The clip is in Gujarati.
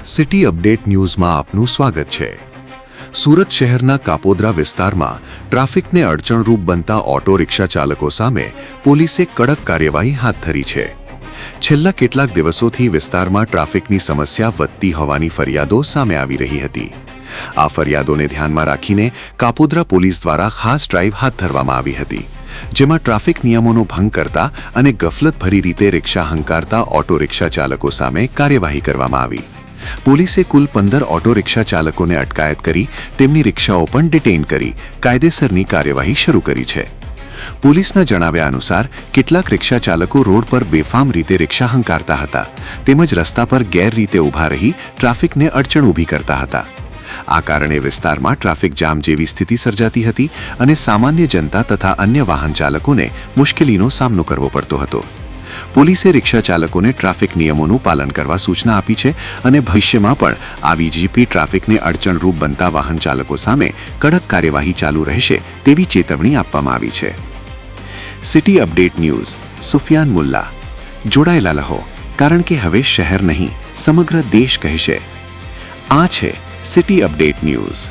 સિટી અપડેટ ન્યૂઝમાં આપનું સ્વાગત છે। સુરત શહેરના કાપોદ્રા વિસ્તારમાં ટ્રાફિકને અડચણરૂપ બનતા ઓટો રિક્ષા ચાલકો સામે પોલીસે કડક કાર્યવાહી હાથ ધરી છે। છેલ્લા કેટલાક દિવસોથી વિસ્તારમાં ટ્રાફિકની સમસ્યા વધતી હોવાની ફરિયાદો સામે આવી રહી હતી। આ ફરિયાદોને ધ્યાનમાં રાખીને કાપોદ્રા પોલીસ દ્વારા ખાસ ડ્રાઈવ હાથ ધરવામાં આવી હતી, જેમાં ટ્રાફિક નિયમોનો ભંગ કરતા અને ગફલતભરી રીતે રિક્ષા હંકારતા ઓટો રિક્ષા ચાલકો સામે કાર્યવાહી કરવામાં આવી। પોલીસે કુલ 15 ઓટો રિક્ષા ચાલકોને અટકાયત કરી તેમની રિક્ષાઓ પણ ડિટેઇન કરી કાયદેસરની કાર્યવાહી શરૂ કરી છે। પોલીસના જણાવ્યા અનુસાર કેટલાક રિક્ષા ચાલકો રોડ પર બેફામ રીતે રિક્ષા હંકારતા હતા, તેમજ રસ્તા પર ગેરરીતે ઊભા રહી ટ્રાફિકને અડચણ ઊભી કરતા હતા। આ કારણે વિસ્તારમાં ટ્રાફિક જામ જેવી સ્થિતિ સર્જાતી હતી અને સામાન્ય જનતા તથા અન્ય વાહન ચાલકોને મુશ્કેલીનો સામનો કરવો પડતો હતો। પોલીસે રિક્ષા ચાલકોને ટ્રાફિક નિયમોનું પાલન કરવા સૂચના આપી છે અને ભવિષ્યમાં પણ આવી જીપી ટ્રાફિકને અડચણરૂપ બનતા વાહન ચાલકો સામે કડક કાર્યવાહી ચાલુ રહેશે તેવી ચેતવણી આપવામાં આવી છે। City update news Sufiyan Mulla. જોડાયેલા રહો, કારણ કે હવે શહેર નહીં સમગ્ર દેશ કહેશે। આ છે સિટી અપડેટ ન્યૂઝ।